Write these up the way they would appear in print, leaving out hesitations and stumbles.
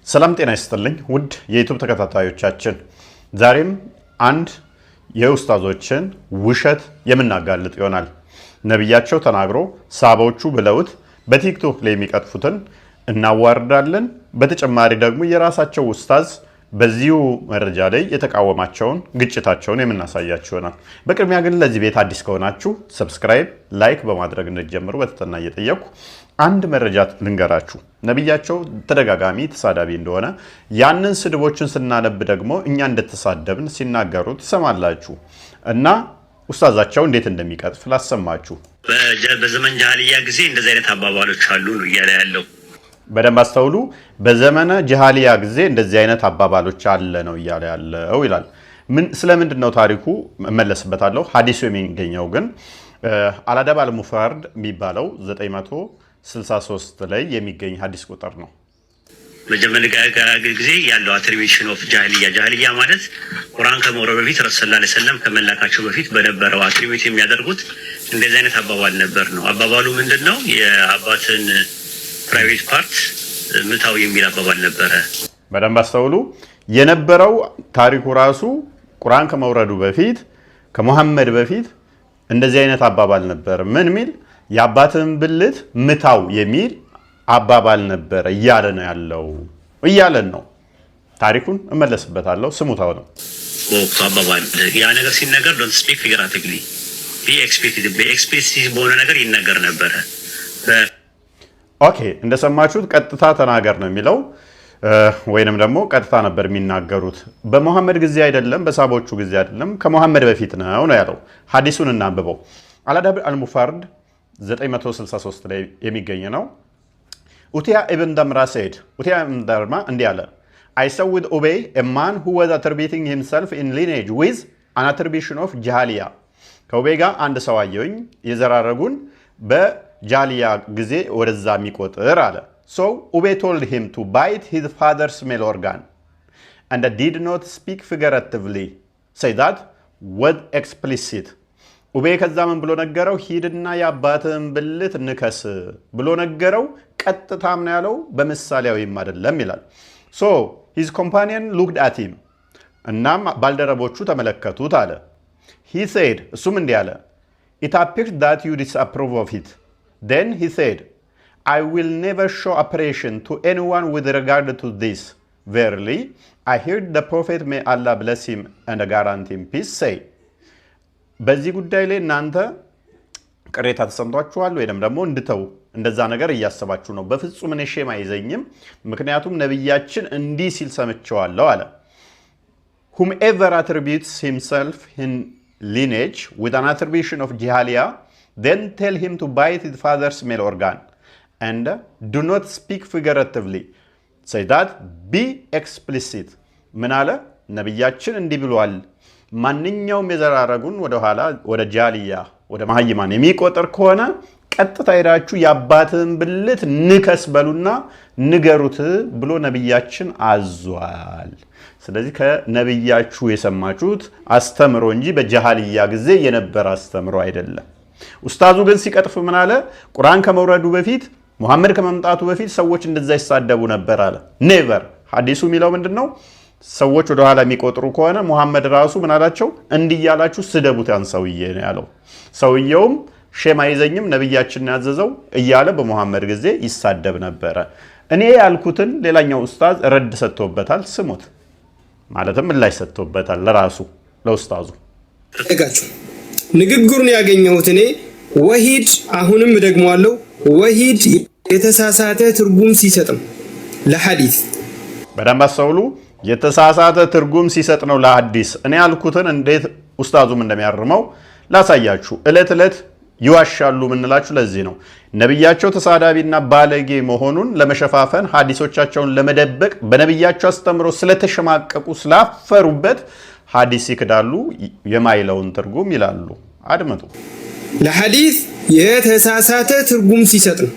ሰላም ጤና ይስጥልኝ ውድ የዩቲዩብ ተከታታዮቻችን ዛሬም አንድ የኡስታዞችን ውሸት የምናጋልጥ ይሆናል ነብያቸው ተናግሮ ሳባዎቹ ብለውት በቲክቶክ ላይ የሚቀጥፉትን እናዋርዳለን በተጨማሪ ደግሞ የራሳቸው ኡስታዝ በዚሁ መረጃ ላይ የተቃወማቸውን ግጭታቸውን የምናሳያችሁ ይሆናል በቅድሚያ ግን ለዚህ ቤት አዲስ ከሆናችሁ ሰብስክራይብ ላይክ በማድረግ እንድትጀምሩ በተጠና እየጠየቁ አንድ መረጃ ልንገራችሁ ነብያቸው ተደጋጋሚ ተሳዳቢ እንደሆነ ያንን ስድቦችን ስናነብ ደግሞ እኛ እንደተሳደብን ሲናገሩ ተሰማላችሁ እና ኡስታዛቸው እንዴት እንደሚቀጥፍ ላሰማችሁ በዘመን ጃሃሊያ ጊዜ እንደዚህ አይነት አባባሎች አሉ ነው እያለ ያለው በደንብ አስተውሉ በዘመነ ጃሃሊያ ጊዜ እንደዚህ አይነት አባባሎች አለ ነው እያለ ያለው ይላል ምን ስለምንድነው ታሪኩ መመለስበታለሁ ሐዲሱ የሚገኘው ግን አላዳብ አልሙፈርድ የሚባለው 963 ላይ የሚገኝ ሐዲስ ቁጥር ነው በጀመልጋ ጊዜ ያለው አትሪቢዩሽን ኦፍ ጃሃሊያ ማለት ቁርአን ከመውረዱ በፊት ረሱል ሰለላሁ ዐለይሂ ወሰለም ከመላካቸው በፊት በነበረው አትሪቢዩት የሚያደርጉት እንደዚህ አይነት አባባል ነበር ነው አባባሉ ምንድነው የአባትን ፕራይቬት ፓርት ምታው የሚል አባባል ነበር በደንብ አስተውሉ የነበረው ታሪኩ ራሱ ቁርአን ከመውረዱ በፊት ከመሐመድ በፊት እንደዚህ አይነት አባባል ነበር ምን ሚል ያባትን ብልት ምታው የሚል አባባል ነበር እያለ ነው ያለው እያለን ነው ታሪኩን እመለስበታለሁ ስሙታው ነው ወቅቱ አባባል ያ ነገር ሲነገር ዶንት ስፒክ ፊግራቲቭሊ ቢ ኤክስፕሊሲት በሆነ ነገር ይነገር ነበር ኦኬ እንደሰማችሁት ቀጥታ ተናገር ነው የሚለው ወይንም ደግሞ ቀጥታ ነበር የሚናገሩት በመሐመድ ጊዜ አይደለም በሳቦቹ ጊዜ አይደለም ከመሐመድ በፊት ነው ያለው ሐዲሱን እናንብበው አላዳብ አልሙፈርድ 963 ላይ የሚገኝ ነው ኡቲያ ኢብን ደምራ said ኡቲያ ኢብን ደምራ እንዲህ አለ I saw with Ubay a man who was attributing himself in lineage with an attribution of jahiliya ከኡበይ ጋር አንድ ሰው አየሁኝ የዘራረጉን በጃሊያ ጊዜ ወደዛ የሚቆጥር አለ So Ubay told him to bite his father's male organ and did not speak figuratively say that was explicit ኡበይ ከዛ ምን ብሎ ነገረው ሂድና ያባትን ብልት ንከስ ብሎ ነገረው ቀጥታም ነው ያለው በመሳሌያዊም አይደለም ይላል So his companion looked at him እናም ባልደረቦቹ ተመለከቱት አለ He said እሱም እንዲህ አለ It appears that you disapprove of it Then he said I will never show appreciation to anyone with regard to this Verily I heard the prophet may Allah bless him and guarantee him peace say በዚህ ጉዳይ ላይ እናንተ ቅሬታ ተሰምቷችኋል ወይንም ደግሞ እንድተው እንደዛ ነገር እያሰባችሁ ነው በፍጹም እኔ ሼም አይዘኝም ምክንያቱም ነብያችን እንዲህ ሲል ሰምቻለሁ አለ Whomever attributes himself in lineage with an attribution of jahiliya then tell him to bite his father's male organ and do not speak figuratively say that be explicit ምን አለ ነብያችን እንዲህ ብለዋል ማንኛውም የዘራረጉን ወደ ኋላ ወደ ጃሊያ ወደ ማህይማን የሚቆጥር ከሆነ ቀጥታ ሄዳችሁ ያባትን ብልት ንከስ በሉና ንገሩት ብሎ ነብያችን አዟል ስለዚህ ከነብያችሁ የሰማችሁት አስተምሮ እንጂ በጃሃሊያ ጊዜ የነበረ አስተምሮ አይደለም ኡስታዙ ግን ሲቀጥፍ ምን አለ ቁርአን ከመውረዱ በፊት መሐመድ ከመምጣቱ በፊት ሰዎች እንደዛ ይሳደቡ ነበር አለ ኔቨር ሐዲሱ የሚለው ምንድነው ሰዎች ወደ ኋላ የሚቆጥሩ ከሆነ መሐመድ ራሱ ምን አላቸው እንዲያላችሁ ስደቡት ያን ሰውዬ ነው ያለው ሰውዬውም ሼም አይዘኝም ነብያችን ያዘዘው እያለ በመሐመድ ጊዜ ይሳደብ ነበር እኔ ያልኩትን ሌላኛው ኡስታዝ ረድ ሰጥቶበታል ስሙት ማለትም ምላሽ ሰጥቶበታል ለራሱ ለኡስታዙ ተጋችሁ ንግግሩን ያገኘሁት እኔ ወሂድ አሁንም ደግሞአለው ወሂድ የተሳሳተ ትርጉም ሲሰጥ ነው ለሐዲስ በደንብ አስተውሉ የተሳሳተ ትርጉም ሲሰጥ ነው ለሐዲስ እኔ ያልኩትን እንዴት ኡስታዙም እንደሚያርመው ላሳያችሁ እለት ይዋሻሉ ምንላችሁ ለዚህ ነው ነብያቸው ተሳዳቢና ባለጌ መሆኑን ለመሸፋፈን ሐዲሶቻቸውን ለመደበቅ በነብያቸው አስተምሮ ስለተሸማቀቁ ስላፈሩበት ሐዲስ ይክዳሉ የማይለውን ትርጉም ይላሉ አድምጡ ለሐዲስ የተሳሳተ ትርጉም ሲሰጥ ነው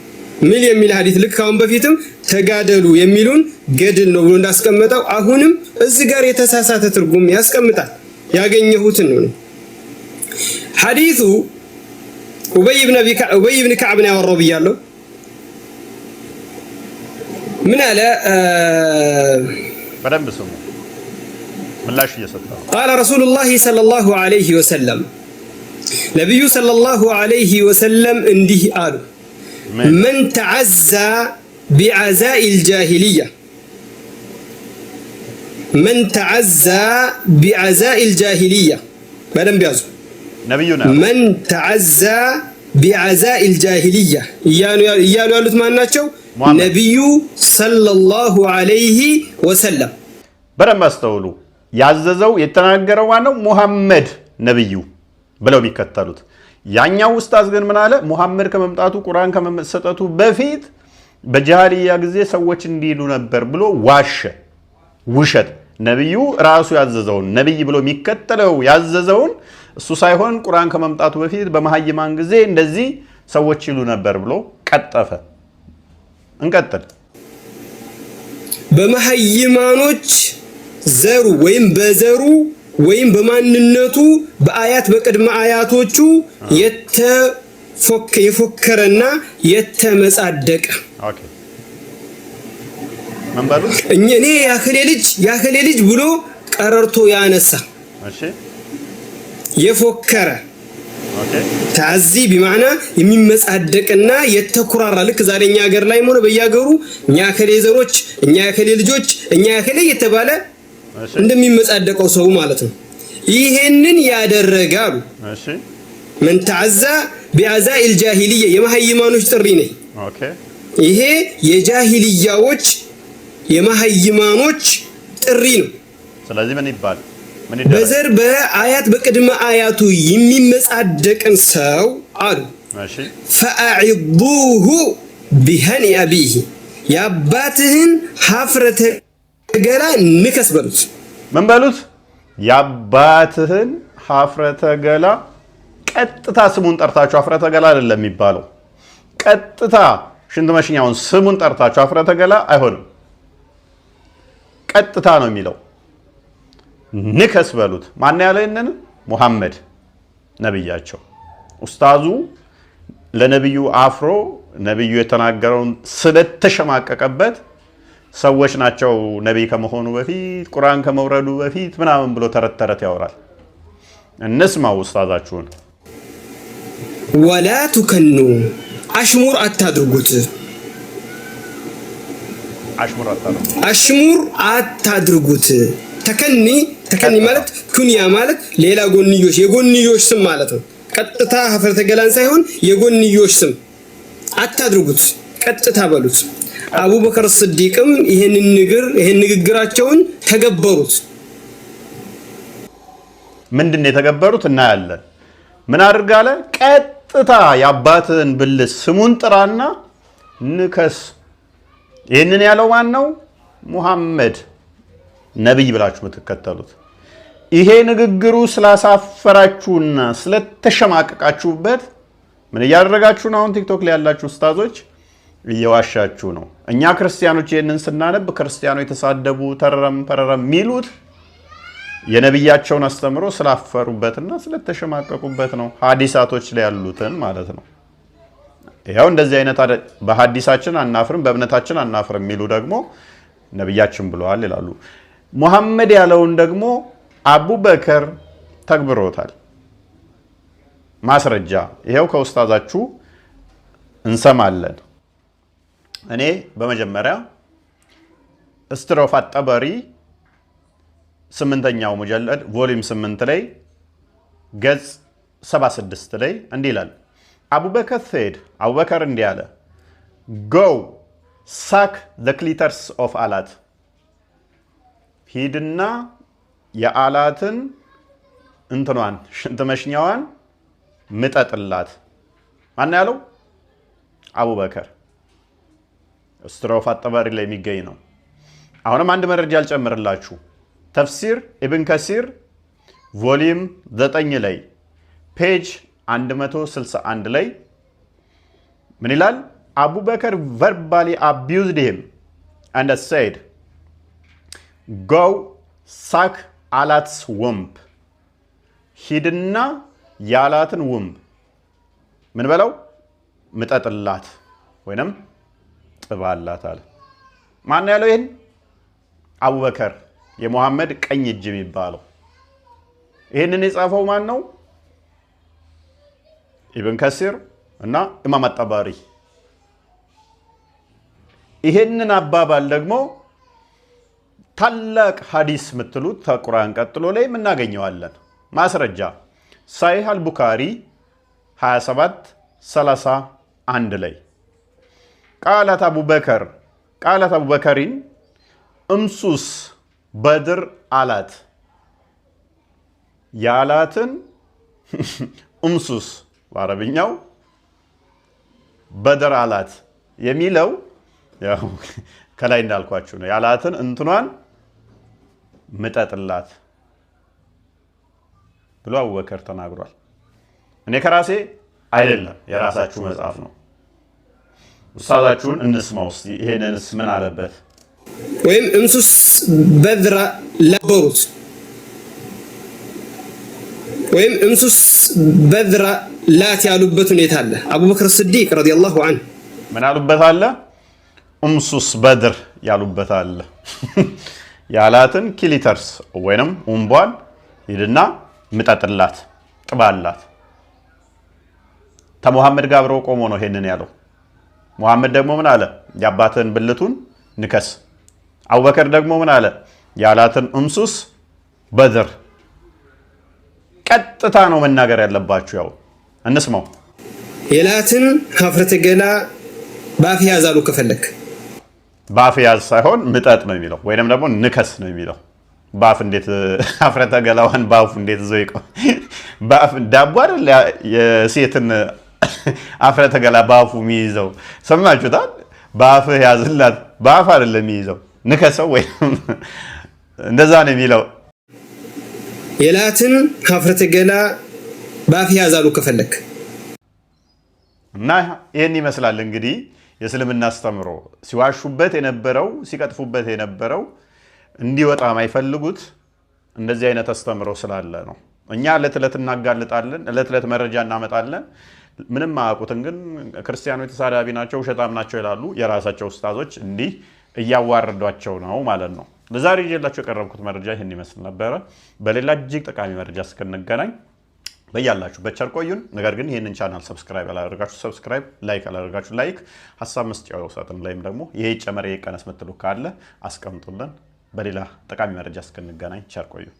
ምን የሚል ሐዲስ ልክ አሁን በፊትም ተጋደሉ የሚሉን ገድል ነው ብሎ እንዳስቀመጠው አሁንም እዚህ ጋር የተሳሳተ ትርጉም ያስቀምጣል ያገኘሁትን ነው ሐዲሱ ኡበይ ኢብኑ ከዕብ ነው ያወራው ብያለሁ ምን አለ በደንብ ስሙ ምላሽ እየሰጠው قال رسول الله صلى الله عليه وسلم ነብዩ ሰለላሁ ዐለይሂ ወሰለም እንዲህ አሉ من تعزى بعزاء الجاهلية من تعزى بعزاء الجاهلية በደንብ ያዙ ነብዩና من تعزى بعزاء الجاهلية እያሉ ያሉት ማን ናቸው ነብዩ ሰለላሁ ዐለይሂ ወሰለም በደንብ አስተውሉ ያዘዘው የተናገረው ማነው ሙሐመድ ነብዩ ብለው ቢከተሉት ያኛው ኡስታዝ ግን ምን አለ ሙሐመድ ከመምጣቱ ቁርአን ከመሰጠቱ በፊት በጃሂልያ ጊዜ ሰዎች እንዲሉ ነበር ብሎ ዋሸ ውሸት ነብዩ ራሱ ያዘዘውን ነብይ ብሎ የሚከተለው ያዘዘውን እሱ ሳይሆን ቁርአን ከመምጣቱ በፊት በመሐይማን ጊዜ እንደዚህ ሰዎች ይሉ ነበር ብሎ ቀጠፈ እንቀጥል በመሐይማኖች ዘሩ ወይም በዘሩ ወይም በማንነቱ በአያት በቅድመ አያቶቹ የፎከረና የተመጻደቀ ኦኬ መንባሉ እኔ ያከሌ ልጅ ብሎ ቀረርቶ ያነሳ እሺ የፎከረ ኦኬ ታዚ በማዕና የሚመጻደቅና የተኩራራ ልክ ዛሬኛ ሀገር ላይ ሆነ በያገሩ እኛ ያከሌ ዘሮች እኛ ያከሌ ልጆች እኛ ያከሌ የተባለ እንደሚመጻደቀው ሰው ማለት ነው ይሄንን ያደረጋሉ እሺ من تعزى بعزاء الجاهليه የመሐይማኖች ጥሪ ነው ኦኬ ይሄ የጃሂልያዎች የመሐይማኖች ጥሪ ነው ስለዚህ ምን ይባል በዘር በአያት በቅድመ አያቱ የሚመጻደቅን ሰው አሉ እሺ فاعضوه بهن ابيه ያባትህን ሀፍረተ ገላ ንከስ በሉት ምን በሉት ያባትህን ሀፍረተ ገላ ቀጥታ ስሙን ጠርታችሁ ሀፍረተ ገላ አይደለም የሚባለው ቀጥታ ሽንት መሽኛውን ስሙን ጠርታችሁ ሀፍረተ ገላ አይሆንም ቀጥታ ነው የሚለው ንከስ በሉት ማን ያለው እነን ሙሐመድ ነብያቸው ኡስታዙ ለነብዩ አፍሮ ነብዩ የተናገረውን ስለተሸማቀቀበት ሰዎች ናቸው ነብይ ከመሆኑ በፊት ቁርአን ከመውረዱ በፊት ምናምን ብሎ ተረት ያወራል እንስማው ኡስታዛችሁን ولا تكنوا አሽሙር አታድርጉት አሽሙር አታድርጉት ተከኒ ማለት ኩንያ ማለት ሌላ ጎንዮሽ የጎንዮሽ ስም ማለት ነው ቀጥታ ሀፍረተ ገላን ሳይሆን የጎንዮሽ ስም አታድርጉት ቀጥታ በሉት አቡበከር ስዲቅም ይሄን ንግግራቸውን ተገበሩት ምንድነው የተገበሩት እናያለን ምን አድርጋለ ቀጥታ ያባትን ብልስ ስሙን ጥራና ንከስ ይሄንን ያለው ማን ነው ሙሐመድ ነብይ ብላችሁ ምትከተሉት ይሄ ንግግሩ ስላሳፈራችሁና ስለተሸማቀቃችሁበት ምን ያደረጋችሁ ነው አሁን ቲክቶክ ላይ ያላችሁ ኡስታዞች እየዋሻችሁ ነው እኛ ክርስቲያኖች ይሄንን ስናነብ ክርስቲያኖች የተሳደቡ ተረረም ሚሉት የነብያቸውን አስተምሮ ስላፈሩበትና ስለተሸማቀቁበት ነው ሐዲሳቶች ላይ ያሉትን ማለት ነው ያው እንደዚህ አይነት በሐዲሳችን አናፍርም በእምነታችን አናፍርም የሚሉ ደግሞ ነብያችን ብለዋል ይላሉ ሙሐመድ ያለውን ደግሞ አቡበከር ተግብሮታል ማስረጃ ይሄው ከኡስታዛችሁ እንሰማለን እኔ በመጀመሪያ እስትሮፋት ጠበሪ 8ኛው ሙጀለድ ቮሊዩም 8 ላይ ገጽ 76 ላይ እንዲህ ይላል አቡበከር said አቡበከር እንዲህ አለ go suck the clitoris of አላት ሂድና የአላትን እንትኗን ሽንት መሽኛዋን ምጠጥላት ማን ያለው አቡበከር እስትሮፋት ጠበሪ ላይ የሚገኝ ነው አሁንም አንድ መረጃ አልጨምርላችሁ ተፍሲር ኢብን ከሲር ቮሊዩም 9 ላይ ፔጅ 161 ላይ ምን ይላል አቡበከር verbally abused him and said go suck አላትስ womb ሂድና ያላትን womb ምን በለው ምጠጥላት ወይንም ጥባላት አለ ማን ያለው ይሄን? አቡበከር የሙሐመድ ቀኝ እጅ የሚባለው። ይሄንን የጻፈው ማን ነው? ኢብን ከሲር እና ኢማም አጠባሪ። ይሄንን አባባል ደግሞ ታላቅ ሐዲስ የምትሉት ከቁርአን ቀጥሎ ላይ እናገኘዋለን። ማስረጃ ሳሂህ አልቡኻሪ 27:31 ላይ ቃላት አቡበከሪን እምሱስ በድር አላት። ያላትን እምሱስ በአረብኛው በድር አላት የሚለው ያው ከላይ እንዳልኳችሁ ነው። ያላትን እንትኗን ምጠጥላት ብሎ አቡበከር ተናግሯል። እኔ ከራሴ አይደለም፣ የራሳችሁ መጽሐፍ ነው። ኡስታዛችሁን እንስማው እስቲ። ይሄንንስ ምን አለበት? ወይም እምሱስ በድር ላበሩት ወይም እምሱስ በድር ላት ያሉበት ሁኔታ አለ። አቡበክር ስዲቅ ረዲየላሁ ዐንሁ ምን አሉበት አለ? እምሱስ በድር ያሉበት አለ። ያላትን ኪሊተርስ ወይንም ኡምቧን ሂድና ምጠጥላት፣ ጥባላት። ከሙሐመድ ጋር አብሮ ቆሞ ነው ይሄንን ያለው። ሙሐመድ ደግሞ ምን አለ? የአባትን ብልቱን ንከስ። አቡበከር ደግሞ ምን አለ? ያላትን እምሱስ በድር። ቀጥታ ነው መናገር ያለባችሁ። ያው እንስማው። የላትን ሀፍረተ ገላ ባፍ ያዛሉ። ከፈለክ ባፍ ያዝ ሳይሆን ምጠጥ ነው የሚለው፣ ወይንም ደግሞ ንከስ ነው የሚለው። ባፍ እንዴት ሀፍረተ ገላዋን ባፉ እንዴት ዘው ይቆ ባፍ ዳቦ አይደል የሴትን ሀፍረተ ገላ ባፉ የሚይዘው? ሰማችሁታል? ባፍ ያዝላት፣ ባፍ አይደለም የሚይዘው፣ ንከሰው ወይ እንደዛ ነው የሚለው። የላትን ሀፍረተ ገላ ባፍ ያዛሉ ከፈለክ እና ይሄን ይመስላል እንግዲህ የእስልምና አስተምሮ። ሲዋሹበት የነበረው ሲቀጥፉበት የነበረው እንዲወጣ የማይፈልጉት እንደዚህ አይነት አስተምሮ ስላለ ነው። እኛ ዕለት ዕለት እናጋልጣለን፣ ዕለት ዕለት መረጃ እናመጣለን። ምንም አያውቁትን ግን ክርስቲያኖች ተሳዳቢ ናቸው፣ ውሸታም ናቸው ይላሉ። የራሳቸው ኡስታዞች እንዲህ እያዋረዷቸው ነው ማለት ነው። ለዛሬ ይዤላችሁ የቀረብኩት መረጃ ይህን ይመስል ነበረ። በሌላ እጅግ ጠቃሚ መረጃ እስክንገናኝ በያላችሁበት ቸር ቆዩን። ነገር ግን ይህንን ቻናል ሰብስክራይብ ያላደረጋችሁ ሰብስክራይብ፣ ላይክ ያላደረጋችሁ ላይክ፣ ሀሳብ መስጫው ሳጥን ላይም ደግሞ ይሄ ጨመረ ይቀነስ ምትሉ ካለ አስቀምጡልን። በሌላ ጠቃሚ መረጃ እስክንገናኝ ቸር ቆዩን።